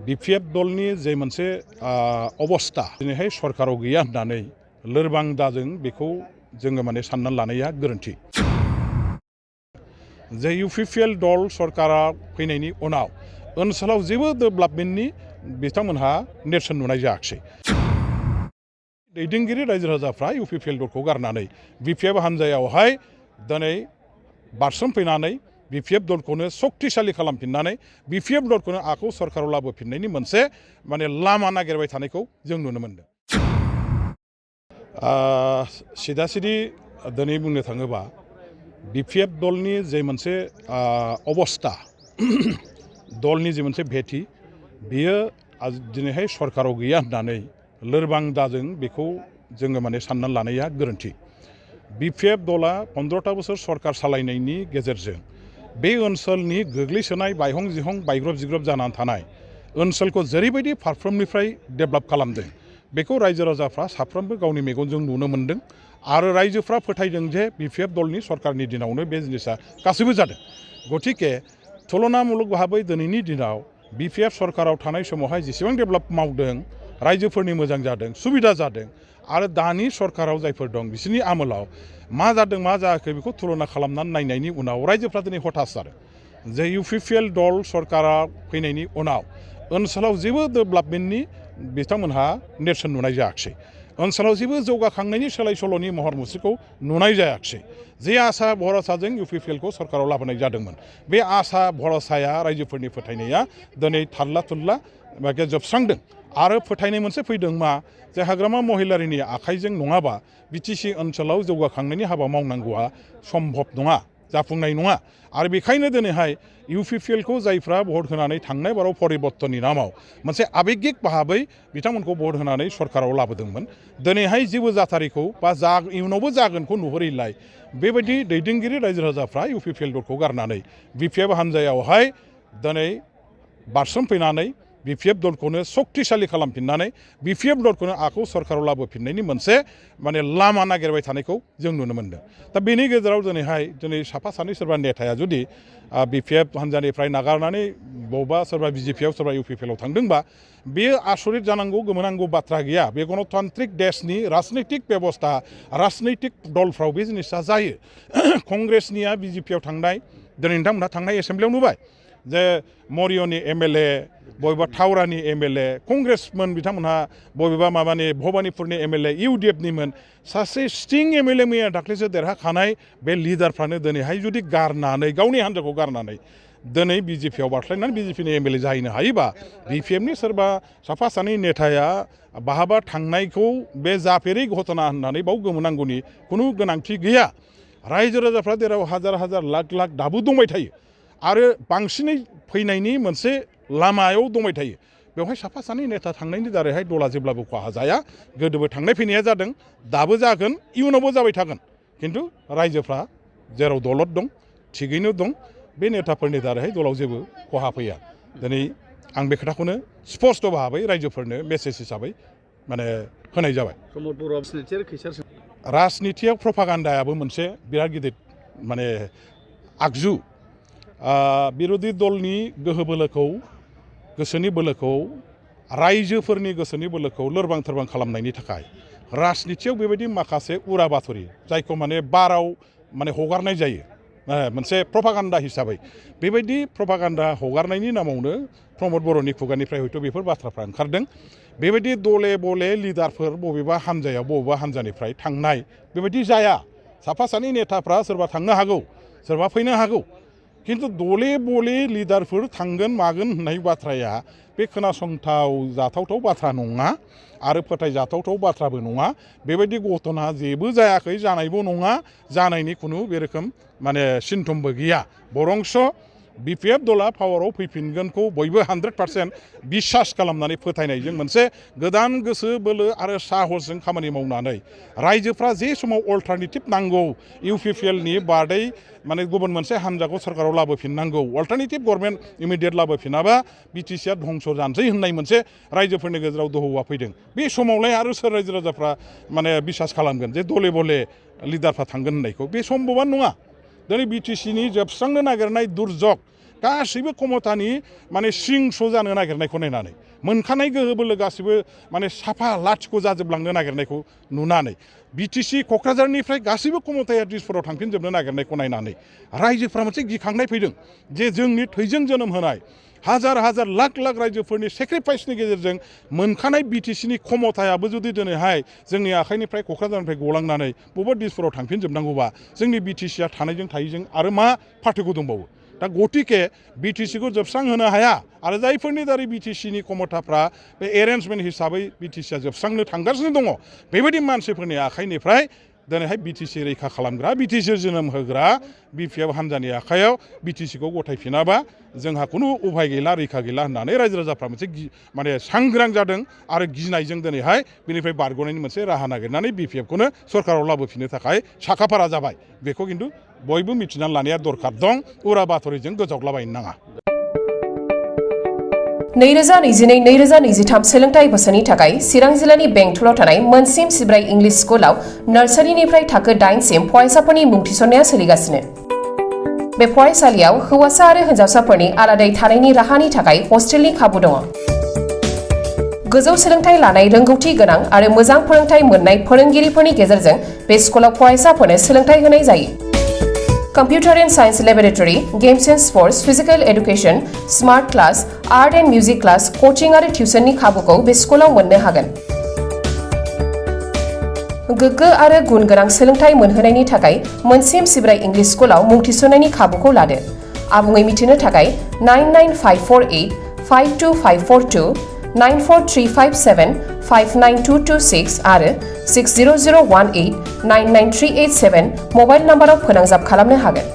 BPF दलनि जे मोनसे अबस्था दिनैहाय सरकाराव गैया होननानै लोरबां दाजों बेखौ जोङो माने साननानै लानाया गोरोन्थि। जे इउपिपिएल दल सरकारा फैनायनि उनाव ओनसोलाव जेबो डेभेलपमेन्टनि बिथांमोनहा नेरसोन नुनाय जायाखै। दैदेनगिरि रायजो राजाफ्रा इउपिपिएल दलखौ गारनानै बिपिएफ हानजायावहाय दिनै बारसोमफैनानै बिपिएफ दलखौनो शक्तिशालि खालामफिननानै बिपिएफ दलखौनो आखौ सरकाराव लाबोफिननायनि मोनसे माने लामा नागिरबाय थानायखौ जों नुनो मोनदों। सिदा सिदि दिनै बुंनो थाङोबा बिपिएफ दलनि जे मोनसे अबस्था दलनि जे मोनसे भेटि बियो दिनैहाय सरकाराव गैया होननानै लोरबां दाजों बेखौ जोङो माने साननानै लानाया गोरोन्थि। बिपिएफ दला 15 बोसोर सरकार सालायनायनि गेजेरजों बे ओनसोलनि गोग्लैसोनाय बायहं जिहं बायग्रब जिग्रब जानानै थानाय ओनसोलखौ जेरैबायदि फारफ्रोमनिफ्राय डेभेलप खालामदों बेखौ रायजो राजाफ्रा साफ्रोमबो गावनि मेगनजों नुनो मोन्दों आरो रायजोफ्रा फोथायदों जे बिपिएफ दलनि सरकारनि दिनावनो बे जिनिसा गासैबो जादों। गतिके तुलनामूलक भाबै दिनैनि दिनाव बिपिएफ सरकाराव थानाय समावहाय जेसेबां डेभेलप मावदों रायजोफोरनि मोजां जादों सुबिदा जादों आरो दानि सरकाराव जायफोर दं बिसोरनि आमोलाव मा जादों मा जायाखै बेखौ तुलना खालामनानै नायनायनि उनाव रायजोफ्रा दिनै हताश जादों जे इउपिपिएल दल सरकारा फैनायनि उनाव ओनसोलाव जेबो डेभेलपमेन्टनि बिथांमोनहा नेरसोन नुनाय जायाखै। ओनसोलाव जेबो जौगाखांनायनि सोलाय सोल'नि महर मुस्रिखौ नुनाय जायाखै। जे आसा भरसाजों इउपिपिएलखौ सरकाराव लाबोनाय जादोंमोन बे आसा भरसाया रायजोफोरनि फोथायनाया दिनै थारला थुरला जोबस्रांदों आरो फोथायनाय मोनसे फैदों मा जे हाग्रामा महिलारिनि आखाइजों नङाबा बिटिसि ओनसोलाव जौगाखांनायनि हाबा मावनांगौआ सम्भब नङा जाफुंनाय नङा आरो बेखायनो दिनैहाय इउपिपिएलखौ जायफ्रा भट होनानै थांनाय बाराव परिबर्तननि नामाव मोनसे आबेगिक भाबै बिथांमोनखौ भट होनानै सरकाराव लाबोदोंमोन दिनैहाय जेबो जाथारिखौ बा इयुनावबो जागोनखौ नुहुरैलाय बेबायदि दैदेनगिरि रायजो राजाफ्रा इउपिपिएल दलखौ गारनानै बिपिएफ हानजायावहाय दिनै बारसोमफैनानै बिपिएफ दलखौनो शक्तिशालि खालामफिननानै बिपिएफ दलखौनो आखौ सरकाराव लाबोफिननायनि मोनसे माने लामा नागिरबाय थानायखौ जों नुनो मोनदों। दा बेनि गेजेराव दिनै साफा सानै सोरबा नेताया जुदि बिपिएफ हानजानिफ्राय नागारनानै बबेबा सोरबा बिजेपिआव सोरबा इउपिपिएलआव थांदोंबा बेयो आसरित जानांगौ गोमोनांगौ बाथ्रा गैया। बे गणतान्त्रिक देशनि राजनैतिक बेबस्था राजनैतिक दलफ्राव बे जिनिसा जायो। कंग्रेसनिया बिजेपिआव थांनाय दिनै नोंथांमोनहा थांनाय एसेम्ब्लियाव नुबाय जे मरियनि एमएलए बबेबा थावरानि एमएलए कंग्रेसमोन बिथांमोनहा बबेबा माबानि भबानिपुरनि एमएलए इउडिएफनिमोन सासे स्टिं एमएलए मैया दाख्लैसो देरहाखानाय बे लिडारफ्रानो दिनैहाय जुदि गारनानै गावनि हान्जाखौ गारनानै दिनै बिजेपिआव बारस्लायनानै बिजेपिनि एमएलए जाहैनो हायोबा बिपिएफनि सोरबा साफा सानै नेताया बहाबा थांनायखौ बे जाफेरै घटना होननानै बाव गोमोनांगौनि खुनु गोनांथि गैया। रायजो राजाफ्रा जेराव हाजार हाजार लाख लाख दाबो दंबाय थायो आरो बांसिनै फैनायनि मोनसे लामायाव दंबाय थायो। बेवहाय साफा सानै नेता थांनायनि दारैहाय दला जेब्लाबो खहा जाया। गोदोबो थांनाय फैनाया जादों दाबो जागोन इयुनावबो जाबाय थागोन खिन्थु रायजोफ्रा जेराव दलद दं थिगैनो दं बे नेताफोरनि दारैहाय दलाव जेबो खहा फैया। दिनै आं बे खोथाखौनो स्पष्ट भाबै रायजोफोरनो मेसेज हिसाबै माने होनाय जाबाय। राजनितियाव प्रपागान्डायाबो मोनसे बिराद गिदिर माने आगजु। बिरोधी दलनि गोहो बोलोखौ गोसोनि बोलोखौ रायजोफोरनि गोसोनि बोलोखौ लोरबां थोरबां खालामनायनि थाखाय राजनितियाव बेबायदि माखासे उरा बाथरि जायखौ माने बाराव माने हगारनाय जायो मोनसे प्रपागान्डा हिसाबै बेबायदि प्रपागान्डा हगारनायनि नामावनो प्रमद बर'नि खुगानिफ्राय हयथ' बेफोर बाथ्राफ्रा ओंखारदों। बेबायदि दले बले लिडारफोर बबेबा हानजायाव बबेबा हानजानिफ्राय थांनाय बेबायदि जाया। साफा सानै नेताफ्रा सोरबा थांनो हागौ सोरबा फैनो हागौ खिन्थु दले बले लिडारफोर थांगोन मागोन होननाय बाथ्राया बे खोनासंथाव जाथावथाव बाथ्रा नङा आरो फोथायजाथावथाव बाथ्राबो नङा। बेबायदि घटना जेबो जायाखै जानायबो नङा जानायनि खुनु बे रोखोम माने सिन्थमबो गैया। बरंस बिपिएफ दला पावाराव फैफिनगोनखौ बयबो 100% बिसास खालामनानै फोथायनायजों मोनसे गोदान गोसो बोलो आरो साहसजों खामानि मावनानै रायजोफ्रा जे समाव अल्टारनेटिभ नांगौ इउपिपिएलनि बादै माने गुबुन मोनसे हानजाखौ सरकाराव लाबोफिननांगौ अल्टारनेटिभ गभर्नमेन्ट इमिडियेट लाबोफिनाबा बिटिसिआ धंस जानोसै होननाय मोनसे रायजोफोरनि गेजेराव दोहौआ फैदों। बे समावलाय आरो सोर रायजो राजाफ्रा माने बिसास खालामगोन जे दले बले लिडारफ्रा थांगोन होननायखौ बे सम्भबानो नङा। दिनै बिटिसिनि जोबस्रांनो नागिरनाय दुर्जग गासैबो खमथानि माने सिंस' जानो नागिरनायखौ नायनानै मोनखानाय गोहो बोलो गासैबो माने साफा लाथिख' जाजोबलांनो नागिरनायखौ नुनानै बिटिसि क'क्राझारनिफ्राय गासैबो खमथाया दिसपुराव थांफिनजोबनो नागिरनायखौ नायनानै रायजोफ्रा मोनसे गिखांनाय फैदों जे जोंनि थैजों जोनोम होनाय हाजार हाजार लाख लाख रायजोफोरनि सेक्रिफाइसनि गेजेरजों मोनखानाय बिटिसिनि खमथायाबो जुदि दिनैहाय जोंनि आखाइनिफ्राय क'क्राझारनिफ्राय गलांनानै बबेबा दिसपुराव थांफिनजोबनांगौबा जोंनि बिटिसिया थानायजों थायैजों आरो मा पार्थक्य दंबावो दा गतिके बिटिसिखौ जोबस्रांहोनो हाया आरो जायफोरनि दारै बिटिसिनि खमथाफ्रा बे एरेन्जमेन्ट हिसाबै बिटिसिया जोबस्रांनो थांगासिनो दङ बेबायदि मानसिफोरनि आखाइनिफ्राय दिनैहाय बिटिसि रैखा खालामग्रा बिटिसि जोनोम होग्रा बिपिएफ हान्जानि आखायाव बिटिसिखौ गथायफिनाबा जोंहा खुनु उफाय गैला रैखा गैला होननानै रायजो राजाफ्रा मोनसे माने सांग्रां जादों आरो गिनायजों दिनैहाय बिनिफ्राय बारग'नायनि मोनसे राहा नागिरनानै बिपिएफखौनो सरकाराव लाबोफिननो थाखाय साखाफारा जाबाय बेखौ खिन्थु बयबो मिथिनानै लानाया दरखार दं उरा बाथरिजों गोजावग्लाबायनो नाङा 2022-2023 सोलोंथाइ बोसोरनि थाखाय चिरां जिल्लानि बेंटलाव थानाय मोनसिम सिब्राय इंलिश स्कुलाव नार्सारिनिफ्राय थाखो 8 सिम फरायसाफोरनि मुं थिसननाया सोलिगासिनो। बे फरायसालियाव हौवासा आरो हिन्जावसाफोरनि आलादायै थानायनि राहानि थाखाय हस्टेलनि खाबु दङ। गोजौ सोलोंथाइ लानाय रोंगौथि गोनां आरो मोजां फोरोंथाइ मोननाय फोरोंगिरिफोरनि गेजेरजों बे स्कुलाव फरायसाफोरनो सोलोंथाइ होनाय जायो। Computer and Science Laboratory, Games and Sports, Physical Education, Smart Class, Art and Music Class, Coaching आरो टिउसननि खाबुखौ बे स्कुलाव मोननो हागोन। गोग्गो आरो गुन गोनां सोलोंथाइ मोनहोनायनि थाखाय मोनसिम सिब्राय इंलिश स्कुलाव मुं थिसननायनि खाबुखौ लादो। आबुङै मिथिनो थाखाय 99548 52542 94357 59226 आरो 60018 99387 मबाइल नाम्बाराव फोनांजाब खालामनो हागोन।